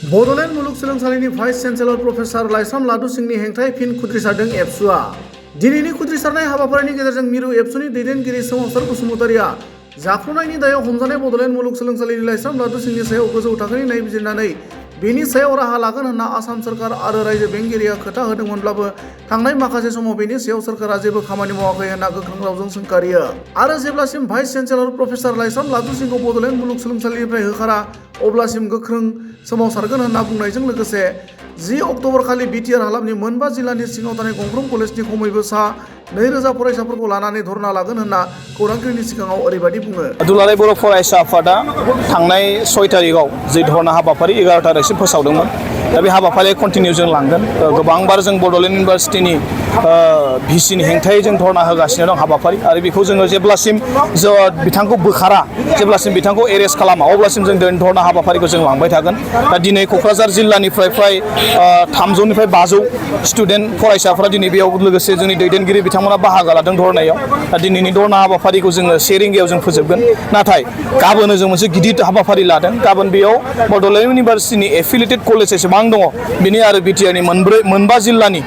बड'लेण्ड मुलुगसोलोंसालिनि vice chancellor professor लाइसाम लादु सिंहनि हेंथायै फिन खुद्रिसारदों एबसुआ। दिनैनि खुद्रिसारनाय हाबाफारिनि गेजेरजों मिरु एबसुनि दैदेनगिरि सोमावसार बसुमतारिया जाख्ल'नायनि दायाव हमजानाय बड'लेण्ड मुलुगसोलोंसालिनि लाइसाम लादु सिंहनि सायाव गोजौ थाखोनि नायबिजिरनानै बेनि सायाव राहा लागोन होनना आसाम सोरखार आरो रायजो बेंगिरिया खोथा होदोंमोनब्लाबो थांनाय माखासे समाव बेनि सायाव सोरखारा जेबो खामानि मावाखै होनना गोख्रों रावजों सोंखारियो। आरो जेब्लासिम भाइस चेन्सेलर प्रफेसर लाइसाम लादु सिंहखौ बड'लेण्ड मुलुगसोलोंसालिनिफ्राय होखारा अब्लासिम गोख्रों सोमावसारगोन होनना बुंनायजों लोगोसे 10 अक्ट'बर खालि बिटिआर हालामनि मोनबा जिल्लानि सिङाव थानाय गंफ्रोम कलेजनि खमैबो सा 2000 फरायसाफोरखौ लानानै धरना लागोन होनना खौरांगिरिनि सिगाङाव ओरैबायदि बुङो। दुलाराय बर' फरायसा आफादा थांनाय 6 तारिखआव जि धरना हाबाफारि 11 तारिखसिम फोसावदोंमोन। दा बे हाबाफारिया कन्टिनिउ जों लांगोन। गोबांबार जों बड'लेण्ड इउनिभारसिटिनि भिसिनि हेंथायै जों धरना होगासिनो दं हाबाफारि आरो बेखौ जोङो जेब्लासिम बिथांखौ बोखारा जेब्लासिम बिथांखौ एरेस्ट खालामा अब्लासिम जों धरना हाबाफारिखौ जों लांबाय थागोन। दा दिनै क'क्राझार जिल्लानिफ्राय फ्राय 300 निफ्राय 500 स्टुडेन्ट फरायसाफोरा दिनै बेयाव लोगोसे जोंनि दैदेनगिरि बिथांमोना बाहागो लादों धरनायाव। दा दिनैनि धरना हाबाफारिखौ जोङो 1 रिंगायाव जों फोजोबगोन। नाथाय गाबोन जों मोनसे गिदिर हाबाफारि लादों। गाबोन बेयाव बड'लेण्ड इउनिभारसिटिनि एफिलिएटेड कलेज जेसेबां दङ बिनि आरो बिटिआरनि मोनबा जिल्लानि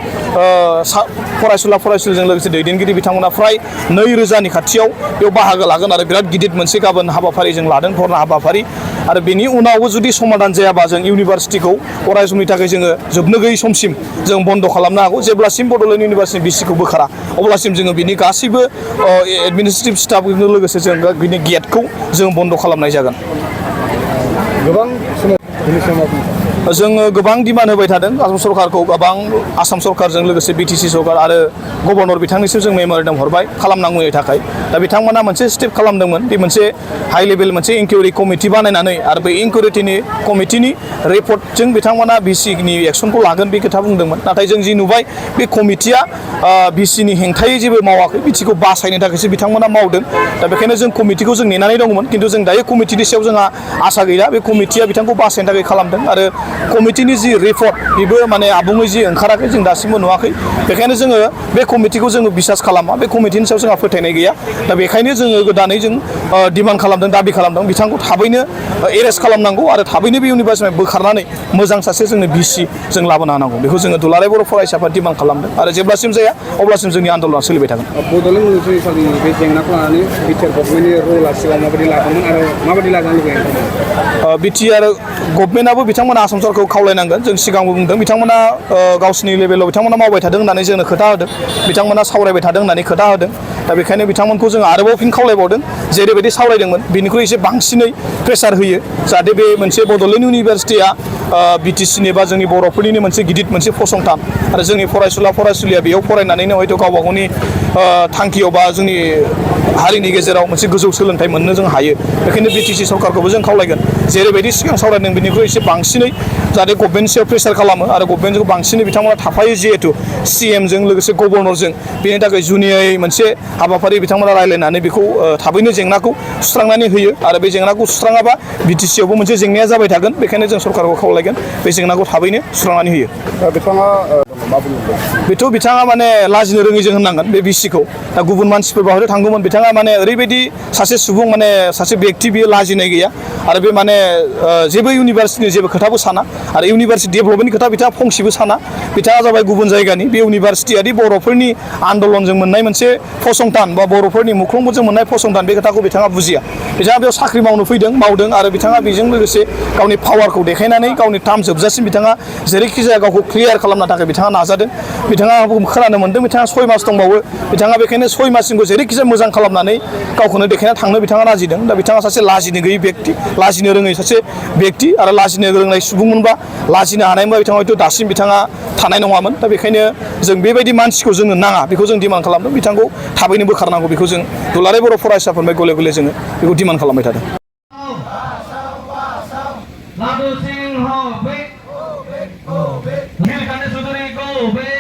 फरायसुला फरायसुलिजों लोगोसे दैदेनगिरि बिथांमोना फ्राय 2000नि खाथियाव बेयाव बाहागो लागोन आरो बिराद गिदिर मोनसे गाबोन हाबाफारि जों लादों धरना हाबाफारि। आरो बेनि उनावबो जुदि समाधान जायाबा जों इउनिभारसिटिखौ अराय समनि थाखाय जोङो जोबनो गैयै समसिम जों बन्द खालामनो हागौ। जेब्लासिम बड'लेण्ड इउनिभारसिटि भिसिखौ बोखारा अब्लासिम जोङो बिनि गासैबो एडमिनिस्ट्रेटिभ स्टाफजों लोगोसे जों बिनि गेटखौ जों बन्द खालामनाय जागोन। जोङो गोबां डिमान्ड होबाय थादों आसाम सरकारखौ, गोबां आसाम सरकारजों लोगोसे बिटिसि सरकार आरो गभर्नर बिथांनिसिम जों मेम'रेन्डाम हरबाय खालामनांगौनि थाखाय। दा बिथांमोना मोनसे स्टेप खालामदोंमोन, बे मोनसे हाइ लेभेल मोनसे इनकुवेरि कमिटि बानायनानै आरो बे इनकुवेरि कमिटिनि रिपर्टजों बिथांमोना भिसिनि एक्सनखौ लागोन बे खोथा बुंदोंमोन। नाथाय जों जि नुबाय बे कमिटिया भिसिनि हेंथायै जेबो मावाखै, भिसिखौ बासायनो थाखायसो बिथांमोना मावदों। दा बेखायनो जों कमिटिखौ जों नेनानै दंमोन, खिन्थु जों दायो कमिटिनि सायाव जोंहा आसा गैला। बे कमिटिया बिथांखौ बासायनो थाखाय खालामदों आरो कमिटिनि जि रिपर्ट बेबो माने आबुङै जि ओंखाराखै, जों दासिमबो नुवाखै। बेखायनो जोङो बे कमिटिखौ जोङो बिसास खालामा, बे कमिटिनि सायाव जोंहा फोथायनाय गैया। दा बेखायनो जोङो गोदानै जों डिमान्ड खालामदों, दाबि खालामदों बिथांखौ थाबैनो एरेस्ट खालामनांगौ आरो थाबैनो बे इउनिभारसिटिनिफ्राय बोखारनानै मोजां सासे जोंनो भिसि जों लाबोनो हानांगौ। बेखौ जोङो दुलाराय बर' फरायसाफोरा डिमान्ड खालामदों आरो जेब्लासिम जाया अब्लासिम जोंनि आन्दोलना सोलिबाय थागोन। बड'लेण्ड मुलुगसोलोंसालिनि बे जेंनाखौ लानानै बिटिआर गभर्नमेन्टनि रला सिगाङाव माबायदि लादोंमोन आरो माबायदि लाजानो लुबैयो? बिटिआर गभर्नमेन्टआबो बिथांमोना आसाम सरकारखौ खावलायनांगोन। जों सिगांबो बुंदों बिथांमोना गावसिनि लेभेलाव बिथांमोना मावबाय थादों होननानै जोंनो खोथा होदों, बिथांमोना सावरायबाय थादों होननानै खोथा होदों। दा बेखायनो बिथांमोनखौ जों आरोबाव फिन खावलायबावदों, जेरैबायदि सावरायदोंमोन बेनिख्रुइ एसे बांसिनै प्रेसार होयो जाहाथे बे मोनसे बड'लेण्ड इउनिभारसिटिया बिटिसिनि बा जोंनि बर'फोरनिनो मोनसे गिदिर मोनसे फसंथान आरो जोंनि फरायसुला फरायसुलिया बेयाव फरायनानैनो हयथ' गावबा गावनि थांखियाव बा जोंनि हारिनि गेजेराव मोनसे गोजौ सोलोंथाइ मोननो जों हायो। बेखायनो बिटिसि सरकारखौबो जों खावलायगोन, जेरैबायदि सिगां सावरायदों बेनिख्रुइ एसे बांसिनै जाहाथे गभर्नमेन्टनि सायाव प्रेसार खालामो आरो गभर्नमेन्टखौ बांसिनै बिथांमोना थाफायो, जिहेतु सिएमजों लोगोसे गभर्नरजों बेनि थाखाय जुनियायै मोनसे हाबाफारि बिथांमोना रायज्लायनानै बेखौ थाबैनो जेंनाखौ सुस्रांनानै होयो आरो बे जेंनाखौ सुस्राङाबा बिटिसियावबो मोनसे जेंनाया जाबाय थागोन। बेखायनो जों सरकारखौ खावलायगोन बे जेंनाखौ थाबैनो सुस्रांनानै होयो। बिथाङा माने लाजिनो रोङैजों होननांगोन बे भिसिखौ। दा गुबुन मानसिफोर बाहाय थांगौमोन, बिथाङा माने ओरैबायदि सासे सुबुं माने सासे बेक्ति, बियो लाजिनाय गैया आरो बे माने जेबो इउनिभारसिटिनि जेबो खोथाबो साना आरो इउनिभारसिटि डेभेलपमेन्टनि खोथा बिथाङा फंसेबो साना। बिथाङा जाबाय गुबुन जायगानि, बे इउनिभारसिटियादि बर'फोरनि आन्दलनजों मोननाय मोनसे फसंथान बा बर'फोरनि मुंख्लंफोरजों मोननाय फसंथान, बे खोथाखौ बिथाङा बुजिया। बिथाङा बेयाव साख्रि मावनो फैदों, मावदों आरो बिथाङा बेजों लोगोसे गावनि पावारखौ देखायनानै गावनि टार्म जोबजासिम बिथाङा जेरैखि जाया गावखौ क्लियार खालामनो थाखाय बिथाङा नाजादों। बिथाङा खोनानो मोन्दों बिथाङा 6 मास दंबावो, बिथाङा बेखायनो 6 माससिमखौ जेरैखि जाया मोजां खालामनानै गावखौनो देखायना थांनो बिथाङा लाजिदों। दा बिथाङा सासे लाजिनो गैयै बेक्ति, लाजिनो रोङै सासे बेक्ति आरो लाजिनो रोंनाय सुबुंमोनबा, लाजिनो हानायमोनबा बिथाङा हयथ' दासिम बिथाङा थानाय नङामोन। दा बेखायनो जों बेबायदि मानसिखौ जोंनो नाङा, बेखौ जों डिमान्ड खालामदों। बिथांखौ थाबैनो बोखारनांगौ, बेखौ जों दुलाराय बर' फरायसाफोरनिफ्राय गले गले जोङो बेखौ डिमान्ड खालामबाय थादों। Lado Singh ho, big,